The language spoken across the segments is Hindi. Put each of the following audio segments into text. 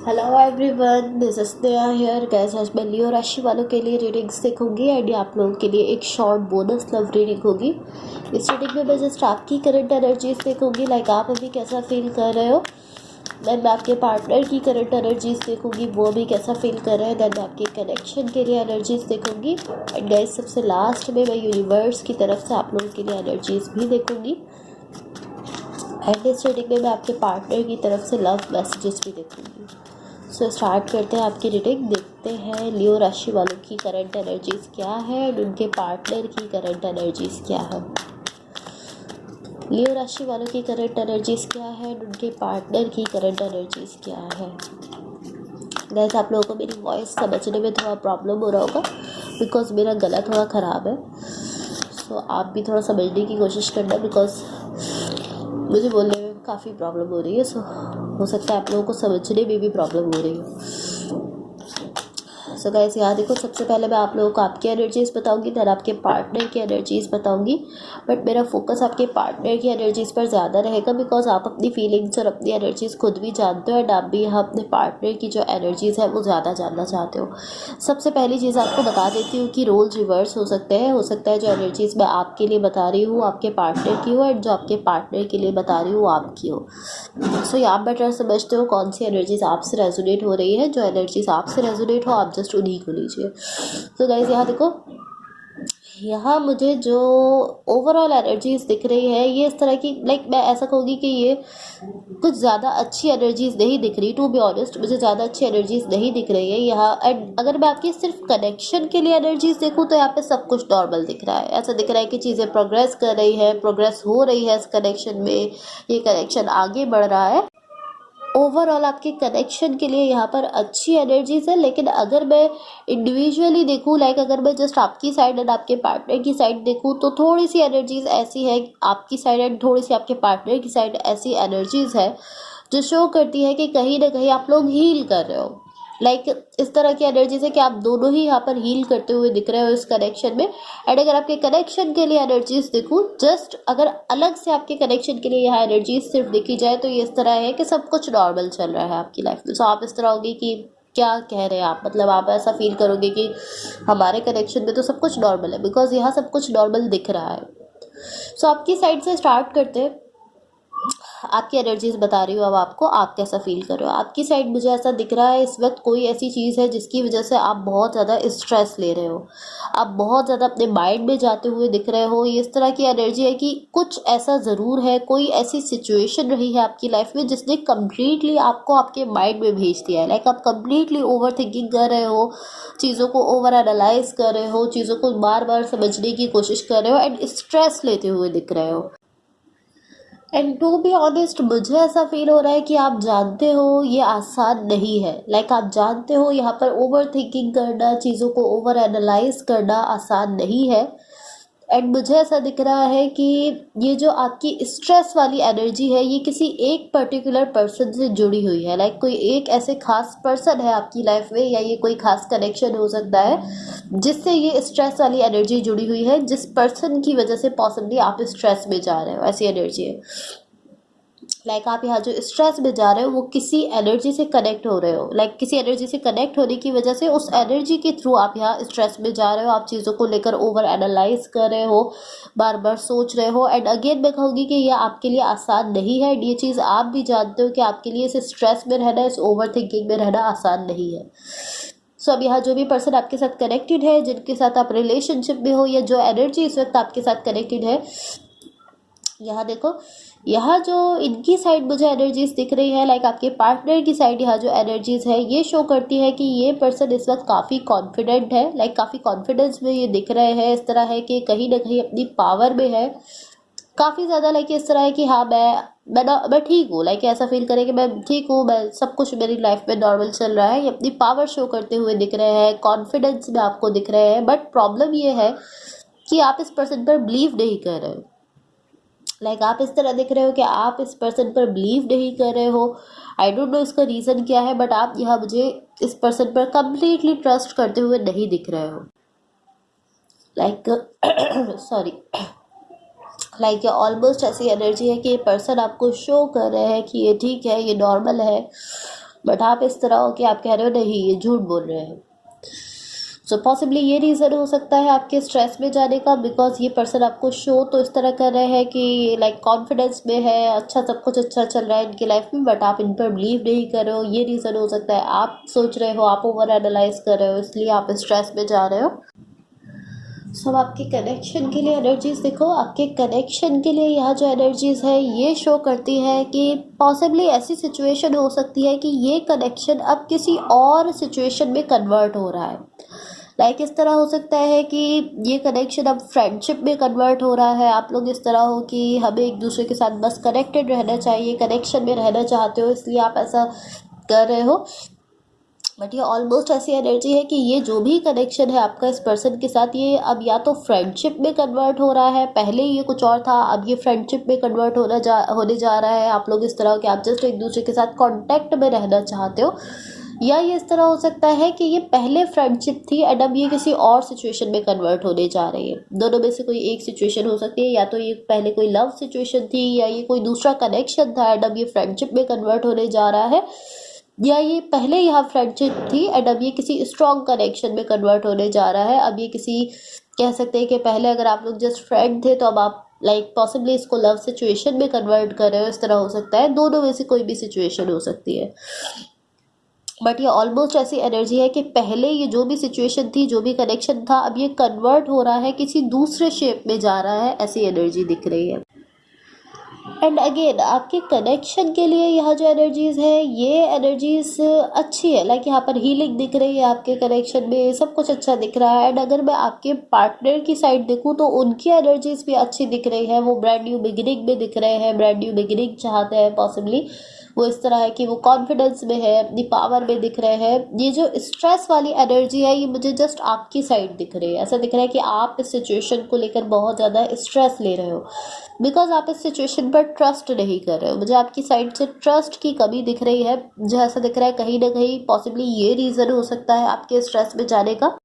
Hello everyone, this is Sneha here guys. आज मैं लियो राशि वालों के लिए रीडिंग्स देखूंगी एंड ये आप लोगों के लिए एक शॉर्ट बोनस लव रीडिंग होगी। इस रीडिंग में मैं जस्ट आपकी करंट एनर्जीज देखूंगी, लाइक आप अभी कैसा फील कर रहे हो। देन मैं आपके पार्टनर की करंट एनर्जीज देखूंगी, वो भी कैसा फील कर रहे हैं। देन मैं आपके कनेक्शन के लिए एनर्जीज देखूंगी एंड गाइस सबसे लास्ट में मैं यूनिवर्स की तरफ से आप लोगों के लिए एनर्जीज भी देखूंगी। एंड इस रीडिंग में मैं आपके पार्टनर की तरफ से लव मैसेजेस भी देखूंगी। सो स्टार्ट करते हैं आपकी रीडिंग। देखते हैं लियो राशि वालों की करंट एनर्जीज क्या है और उनके पार्टनर की करंट एनर्जीज क्या है। लियो राशि वालों की करंट एनर्जीज क्या है और उनके पार्टनर की करंट एनर्जीज क्या है। गाइस आप लोगों को मेरी वॉइस समझने में थोड़ा प्रॉब्लम हो रहा होगा बिकॉज मेरा गला थोड़ा ख़राब है। सो आप भी थोड़ा समझने की कोशिश करना बिकॉज मुझे बोलने में काफ़ी प्रॉब्लम हो रही है। सो हो सकता है आप लोगों को समझने में भी प्रॉब्लम हो रही हो। सो गाइस यहाँ देखो, सबसे पहले मैं आप लोगों को आपकी एनर्जीज़ बताऊंगी, देन आपके पार्टनर की एनर्जीज़ बताऊंगी। बट मेरा फोकस आपके पार्टनर की एनर्जीज़ पर ज़्यादा रहेगा बिकॉज आप अपनी फीलिंग्स और अपनी एनर्जीज़ खुद भी जानते हो एंड आप भी यहाँ अपने पार्टनर की जो एनर्जीज़ है वो ज़्यादा जानना चाहते हो। सबसे पहली चीज़ आपको बता देती हूँ कि रोल रिवर्स हो सकते हैं। हो सकता है जो एनर्जीज़ मैं आपके लिए बता रही हूँ आपके पार्टनर की हो एंड जो आपके पार्टनर के लिए बता रही हूँ आपकी हो। सो यहाँ बेटर समझते हो कौन सी एनर्जीज आपसे रेजोनेट हो रही है। जो एनर्जीज आपसे रेजोनेट हो आप जस्ट उन्हीं को लीजिए। तो गाइज यहाँ देखो, यहाँ मुझे जो ओवरऑल एनर्जीज दिख रही है ये इस तरह की, लाइक मैं ऐसा कहूँगी कि ये कुछ ज़्यादा अच्छी एनर्जीज नहीं दिख रही। टू बी ऑनेस्ट मुझे ज़्यादा अच्छी एनर्जीज नहीं दिख रही है यहाँ। एंड अगर मैं आपकी सिर्फ कनेक्शन के लिए एनर्जीज देखूँ तो यहाँ पे सब कुछ नॉर्मल दिख रहा है। ऐसा दिख रहा है कि चीज़ें प्रोग्रेस कर रही है, प्रोग्रेस हो रही है इस कनेक्शन में, ये कनेक्शन आगे बढ़ रहा है। ओवरऑल आपके कनेक्शन के लिए यहाँ पर अच्छी एनर्जीज है। लेकिन अगर मैं इंडिविजुअली देखूँ, लाइक अगर मैं जस्ट आपकी साइड एंड आपके पार्टनर की साइड देखूँ तो थोड़ी सी एनर्जीज ऐसी है आपकी साइड एंड थोड़ी सी आपके पार्टनर की साइड ऐसी एनर्जीज है जो शो करती है कि कहीं ना कहीं आप लोग हील कर रहे हो। लाइक इस तरह की एनर्जीज है कि आप दोनों ही यहाँ पर हील करते हुए दिख रहे हो इस कनेक्शन में। एंड अगर आपके कनेक्शन के लिए एनर्जीज देखूँ, जस्ट अगर अलग से आपके कनेक्शन के लिए यहाँ एनर्जीज सिर्फ देखी जाए तो ये इस तरह है कि सब कुछ नॉर्मल चल रहा है आपकी लाइफ में। सो आप इस तरह होगी कि क्या कह रहे हैं आप, मतलब आप ऐसा फील करोगे कि हमारे कनेक्शन में तो सब कुछ नॉर्मल है बिकॉज यहाँ सब कुछ नॉर्मल दिख रहा है। सो आपकी साइड से स्टार्ट करते हैं। आपकी एनर्जीज बता रही हूँ अब आपको, आप कैसा फील कर रहे हो। आपकी साइड मुझे ऐसा दिख रहा है इस वक्त कोई ऐसी चीज़ है जिसकी वजह से आप बहुत ज़्यादा स्ट्रेस ले रहे हो, आप बहुत ज़्यादा अपने माइंड में जाते हुए दिख रहे हो। ये इस तरह की एनर्जी है कि कुछ ऐसा ज़रूर है, कोई ऐसी सिचुएशन रही है आपकी लाइफ में जिसने कम्प्लीटली आपको आपके माइंड में भेज दिया है। लाइक आप कम्प्लीटली ओवर थिंकिंग कर रहे हो, चीज़ों को ओवर एनालाइज कर रहे हो, चीज़ों को बार बार समझने की कोशिश कर रहे हो एंड स्ट्रेस लेते हुए दिख रहे हो। एंड टू बी ऑनेस्ट मुझे ऐसा फील हो रहा है कि आप जानते हो ये आसान नहीं है। लाइक आप जानते हो यहाँ पर ओवर थिंकिंग करना, चीज़ों को ओवर एनालाइज करना आसान नहीं है। एंड मुझे ऐसा दिख रहा है कि ये जो आपकी स्ट्रेस वाली एनर्जी है ये किसी एक पर्टिकुलर पर्सन से जुड़ी हुई है। लाइक कोई एक ऐसे खास पर्सन है आपकी लाइफ में या ये कोई खास कनेक्शन हो सकता है जिससे ये स्ट्रेस वाली एनर्जी जुड़ी हुई है, जिस पर्सन की वजह से पॉसिबली आप स्ट्रेस में जा रहे हो, ऐसी एनर्जी है। लाइक आप यहाँ जो स्ट्रेस में जा रहे हो वो किसी एनर्जी से कनेक्ट हो रहे हो। लाइक किसी एनर्जी से कनेक्ट होने की वजह से उस एनर्जी के थ्रू आप यहाँ स्ट्रेस में जा रहे हो। आप चीज़ों को लेकर ओवर एनालाइज कर रहे हो, बार बार सोच रहे हो। एंड अगेन मैं कहूँगी कि यह आपके लिए आसान नहीं है। ये चीज़ आप भी जानते हो कि आपके लिए इस स्ट्रेस में रहना, इस ओवर थिंकिंग में रहना आसान नहीं है। सो अब यहाँ जो भी पर्सन आपके साथ कनेक्टेड है, जिनके साथ आप रिलेशनशिप में हो या जो एनर्जी इस वक्त आपके साथ कनेक्टेड है, यहाँ देखो, यहाँ जो इनकी साइड मुझे एनर्जीज दिख रही है, लाइक आपके पार्टनर की साइड यहाँ जो एनर्जीज है ये शो करती है कि ये पर्सन इस वक्त काफ़ी कॉन्फिडेंट है। लाइक काफ़ी कॉन्फिडेंस में ये दिख रहे हैं। इस तरह है कि कहीं ना कहीं अपनी पावर में है काफ़ी ज़्यादा। लाइक इस तरह है कि हाँ मैं ठीक हूँ। लाइक ऐसा फील करें कि मैं ठीक हूँ, मैं सब कुछ मेरी लाइफ में नॉर्मल चल रहा है। ये अपनी पावर शो करते हुए दिख रहे हैं, कॉन्फिडेंस में आपको दिख रहे हैं। बट प्रॉब्लम ये है कि आप इस पर्सन पर बिलीव नहीं कर रहे हो। लाइक आप इस तरह दिख रहे हो कि आप इस पर्सन पर बिलीव नहीं कर रहे हो। आई डोंट नो इसका रीज़न क्या है बट आप यहाँ मुझे इस पर्सन पर कंप्लीटली ट्रस्ट करते हुए नहीं दिख रहे हो। लाइक सॉरी, लाइक ये ऑलमोस्ट ऐसी एनर्जी है कि ये पर्सन आपको शो कर रहे हैं कि ये ठीक है, ये नॉर्मल है। बट आप इस तरह हो कि आप कह रहे हो नहीं ये झूठ बोल रहे हैं। सो पॉसिबली ये रीज़न हो सकता है आपके स्ट्रेस में जाने का, बिकॉज ये पर्सन आपको शो तो इस तरह कर रहे हैं कि लाइक कॉन्फिडेंस में है, अच्छा सब कुछ अच्छा चल रहा है इनकी लाइफ में, बट आप इन पर बिलीव नहीं कर रहे हो। ये रीज़न हो सकता है आप सोच रहे हो, आप ओवर एनालाइज कर रहे हो, इसलिए आप स्ट्रेस में जा रहे हो। सब आपके कनेक्शन के लिए एनर्जीज देखो, आपके कनेक्शन के लिए यहाँ जो एनर्जीज है ये शो करती है कि पॉसिबली ऐसी सिचुएशन हो सकती है कि ये कनेक्शन अब किसी और सिचुएशन में कन्वर्ट हो रहा है। लाइक इस तरह हो सकता है कि ये कनेक्शन अब फ्रेंडशिप में कन्वर्ट हो रहा है। आप लोग इस तरह हो कि हमें एक दूसरे के साथ बस कनेक्टेड रहना चाहिए, कनेक्शन में रहना चाहते हो, इसलिए आप ऐसा कर रहे हो। बट ये ऑलमोस्ट ऐसी एनर्जी है कि ये जो भी कनेक्शन है आपका इस पर्सन के साथ, ये अब या तो फ्रेंडशिप में कन्वर्ट हो रहा है, पहले ये कुछ और था, अब ये फ्रेंडशिप में कन्वर्ट होने जा रहा है। आप लोग इस तरह कि आप जस्ट एक दूसरे के साथ कांटेक्ट में रहना चाहते हो, या ये इस तरह हो सकता है कि ये पहले फ्रेंडशिप थी एंड अब ये किसी और सिचुएशन में कन्वर्ट होने जा रही है। दोनों में से कोई एक सिचुएशन हो सकती है, या तो ये पहले कोई लव सिचुएशन थी, या ये कोई दूसरा कनेक्शन था एंड अब ये फ्रेंडशिप में कन्वर्ट होने जा रहा है, या ये पहले यहाँ फ्रेंडशिप थी एंड अब ये किसी स्ट्रॉन्ग कनेक्शन में कन्वर्ट होने जा रहा है। अब ये किसी, कह सकते हैं कि पहले अगर आप लोग जस्ट फ्रेंड थे तो अब आप लाइक पॉसिबली इसको लव सिचुएशन में कन्वर्ट कर रहे हो, इस तरह हो सकता है। दोनों में से कोई भी सिचुएशन हो सकती है, बट ये ऑलमोस्ट ऐसी एनर्जी है कि पहले ये जो भी सिचुएशन थी, जो भी कनेक्शन था, अब ये कन्वर्ट हो रहा है, किसी दूसरे शेप में जा रहा है, ऐसी एनर्जी दिख रही है। एंड अगेन आपके कनेक्शन के लिए यहाँ जो एनर्जीज है ये एनर्जीज अच्छी है। लाइक यहाँ पर हीलिंग दिख रही है, आपके कनेक्शन में सब कुछ अच्छा दिख रहा है। एंड अगर मैं आपके पार्टनर की साइड देखूँ तो उनकी एनर्जीज भी अच्छी दिख रही है, वो ब्रांड न्यू बिगिनिंग में दिख रहे हैं, ब्रांड न्यू बिगिनिंग चाहते हैं। पॉसिबली वो इस तरह है कि वो कॉन्फिडेंस में है, अपनी पावर में दिख रहे हैं। ये जो स्ट्रेस वाली एनर्जी है ये मुझे जस्ट आपकी साइड दिख रही है। ऐसा दिख रहा है कि आप इस सिचुएशन को लेकर बहुत ज़्यादा स्ट्रेस ले रहे हो, बिकॉज आप इस सिचुएशन पर ट्रस्ट नहीं कर रहे हो। मुझे आपकी साइड से ट्रस्ट की कमी दिख रही है। मुझे ऐसा दिख रहा है कहीं ना कहीं पॉसिबली ये रीज़न हो सकता है आपके स्ट्रेस में जाने का।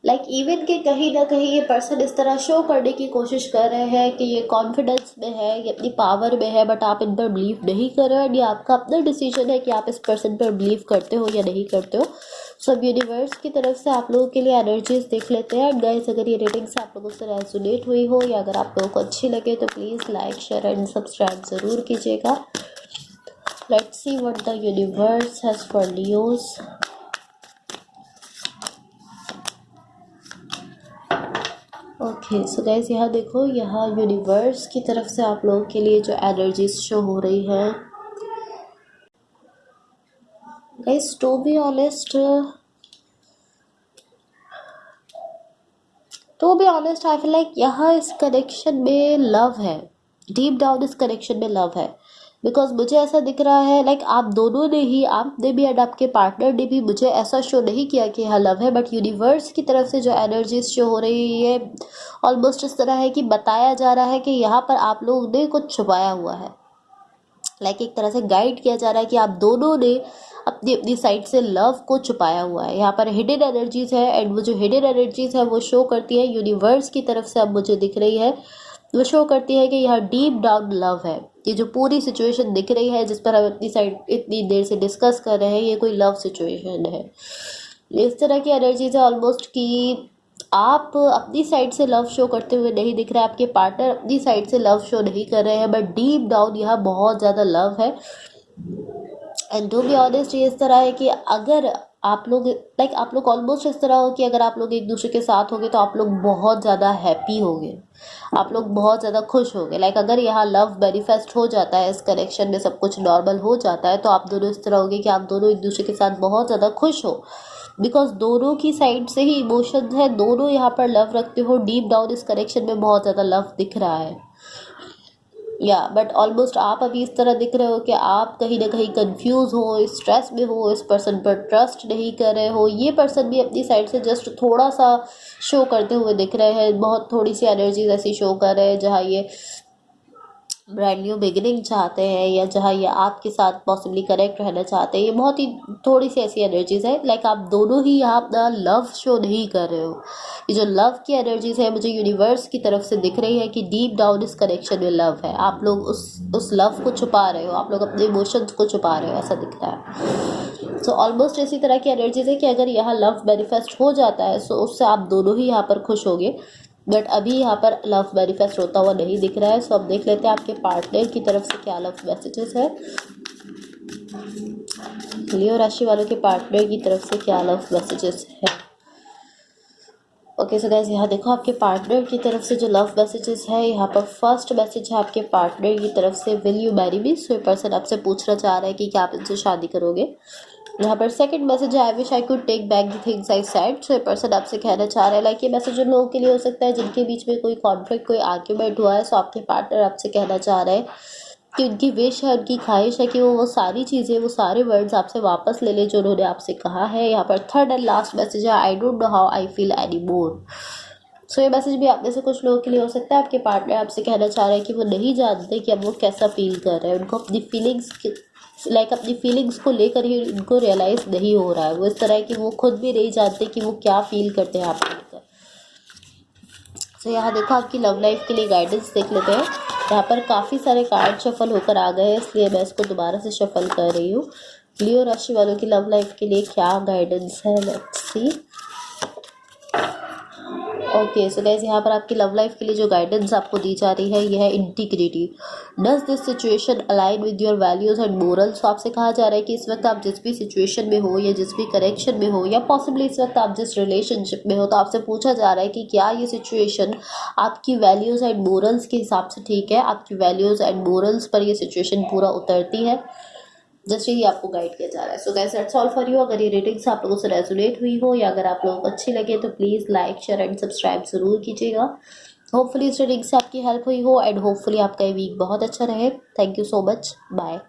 लाइक इवन कि कहीं ना कहीं ये पर्सन इस तरह शो करने की कोशिश कर रहे हैं कि ये कॉन्फिडेंस में है, ये अपनी पावर में है, बट आप इन पर बिलीव नहीं कर रहे हो। एंड ये आपका अपना डिसीजन है कि आप इस पर्सन पर बिलीव करते हो या नहीं करते हो। सब यूनिवर्स की तरफ से आप लोगों के लिए एनर्जीज देख लेते हैं। एंड गाइस, अगर ये रेटिंग से आप लोगों से रेजोनेट हुई हो या अगर आप लोगों को अच्छी लगे तो please like, share and subscribe ज़रूर कीजिएगा। Let's see what the universe has for Leos. Okay so guys, यहाँ देखो, यहाँ यूनिवर्स की तरफ से आप लोगों के लिए जो एनर्जीज शो हो रही है guys, to be honest I feel like यहाँ इस कनेक्शन में लव है, डीप डाउन इस कनेक्शन में लव है। बिकॉज मुझे ऐसा दिख रहा है लाइक आप दोनों ने ही, आपने भी एंड आपके पार्टनर ने भी मुझे ऐसा शो नहीं किया कि हाँ लव है, बट यूनिवर्स की तरफ से जो एनर्जीज शो हो रही है ऑलमोस्ट इस तरह है कि बताया जा रहा है कि यहाँ पर आप लोगों ने कुछ छुपाया हुआ है। लाइक एक तरह से गाइड किया जा रहा है कि आप दोनों ने अपनी अपनी साइड से लव को छुपाया हुआ है। यहाँ पर हिडन एनर्जीज है एंड वो जो हिडन एनर्जीज है वो शो करती है यूनिवर्स की तरफ से, अब मुझे दिख रही है वो शो करती है कि यहाँ डीप डाउन लव है। ये जो पूरी सिचुएशन दिख रही है जिस पर हम अपनी साइड इतनी देर से डिस्कस कर रहे हैं, ये कोई लव सिचुएशन है। इस तरह की एनर्जीज है ऑलमोस्ट कि आप अपनी साइड से लव शो करते हुए नहीं दिख रहे हैं, आपके पार्टनर अपनी साइड से लव शो नहीं कर रहे हैं, बट डीप डाउन यहाँ बहुत ज़्यादा लव है। एंड टू बी ऑनेस्ट ये इस तरह है कि अगर आप लोग लाइक आप लोग ऑलमोस्ट इस तरह हो कि अगर आप लोग एक दूसरे के साथ होगे तो आप लोग बहुत ज़्यादा हैप्पी होगे, आप लोग बहुत ज़्यादा खुश होगे। लाइक अगर यहाँ लव मैनिफेस्ट हो जाता है, इस कनेक्शन में सब कुछ नॉर्मल हो जाता है, तो आप दोनों इस तरह होगे कि आप दोनों एक दूसरे के साथ बहुत ज़्यादा खुश हो, बिकॉज दोनों की साइड से ही इमोशंस है, दोनों यहाँ पर लव रखते हो। डीप डाउन इस कनेक्शन में बहुत ज़्यादा लव दिख रहा है या बट ऑलमोस्ट आप अभी इस तरह दिख रहे हो कि आप कहीं ना कहीं कंफ्यूज हो, स्ट्रेस में हो, इस पर्सन पर ट्रस्ट नहीं कर रहे हो। ये पर्सन भी अपनी साइड से जस्ट थोड़ा सा शो करते हुए दिख रहे हैं, बहुत थोड़ी सी एनर्जीज ऐसी शो कर रहे हैं जहाँ ये ब्रांड न्यू बिगिनिंग चाहते हैं, या जहाँ ये आपके साथ पॉसिबली कनेक्ट रहना चाहते हैं। ये बहुत ही थोड़ी सी ऐसी एनर्जीज है, लाइक आप दोनों ही यहाँ अपना लव शो नहीं कर रहे हो। ये जो लव की एनर्जीज है मुझे यूनिवर्स की तरफ से दिख रही है कि डीप डाउन इस कनेक्शन में लव है। आप लोग उस लव को छुपा रहे हो, आप लोग अपने इमोशंस को छुपा रहे हो, ऐसा दिख रहा है। सो ऑलमोस्ट इसी तरह की एनर्जीज है कि अगर यहाँ लव मैनिफेस्ट हो जाता है सो उससे आप दोनों ही यहाँ पर खुश होगे। बट अभी यहाँ पर लव मैनिफेस्ट होता हुआ नहीं दिख रहा है। सो अब देख लेते हैं आपके पार्टनर की तरफ से क्या लव मैसेजेस है। लियो राशि वालों के पार्टनर की तरफ से क्या लव मैसेजेस है। ओके सो गाइस, यहाँ देखो आपके पार्टनर की तरफ से जो लव मैसेजेस है, यहाँ पर फर्स्ट मैसेज है आपके पार्टनर की तरफ से, विल यू मैरी मी। सो ये पर्सन आपसे पूछना चाह रहा है कि क्या आप इनसे शादी करोगे। यहाँ पर सेकंड मैसेज है, I wish I could take back the things I said. So ये पर्सन आपसे कहना चाह रहा है, लाइक ये मैसेज उन लोगों के लिए हो सकता है जिनके बीच में कोई कॉन्फ्लिक्ट, कोई आर्ग्यूमेंट हुआ है। सो आपके पार्टनर आपसे कहना चाह रहे हैं कि उनकी विश है, उनकी ख्वाहिश है कि वो सारी चीज़ें, वो सारे वर्ड्स आपसे वापस ले ले जो उन्होंने आपसे कहा है। यहाँ पर थर्ड एंड लास्ट मैसेज है, I don't know how I feel any more. So ये मैसेज भी आप में से कुछ लोगों के लिए हो सकता है। आपके पार्टनर आपसे कहना चाह रहे हैं कि वो नहीं जानते कि अब वो कैसा फील कर रहे हैं। उनको अपनी फीलिंग्स अपनी फीलिंग्स को लेकर ही उनको रियलाइज़ नहीं हो रहा है। वो इस तरह है कि वो खुद भी नहीं जानते कि वो क्या फील करते हैं आपको लेकर। सो यहाँ देखो आपकी लव लाइफ के लिए गाइडेंस देख लेते हैं। यहाँ पर काफ़ी सारे कार्ड शफल होकर आ गए हैं, इसलिए मैं इसको दोबारा से शफल कर रही हूँ। लियो राशि वालों की लव लाइफ के लिए क्या गाइडेंस है, let's see. Okay so guys, यहाँ पर आपकी लव लाइफ के लिए जो गाइडेंस आपको दी जा रही है यह है integrity. Does this situation align with your values and morals. तो आपसे कहा जा रहा है कि इस वक्त आप जिस भी सिचुएशन में हो, या जिस भी कनेक्शन में हो, या पॉसिबली इस वक्त आप जिस रिलेशनशिप में हो, तो आपसे पूछा जा रहा है कि क्या ये सिचुएशन आपकी वैल्यूज़ एंड मोरल्स के हिसाब से ठीक है। आपकी वैल्यूज़ एंड मोरल्स पर ये सिचुएशन पूरा उतरती है, जस्ट यही आपको गाइड किया जा रहा है। So guys that's all for you. अगर ये रेटिंग्स आप लोगों से रेजोनेट हुई हो, या अगर आप लोगों को अच्छी लगे, तो please like, share and subscribe ज़रूर कीजिएगा। होपफुली इस रेटिंग से आपकी हेल्प हुई हो, एंड होपफुली आपका ये वीक बहुत अच्छा रहे। Thank you so much, bye.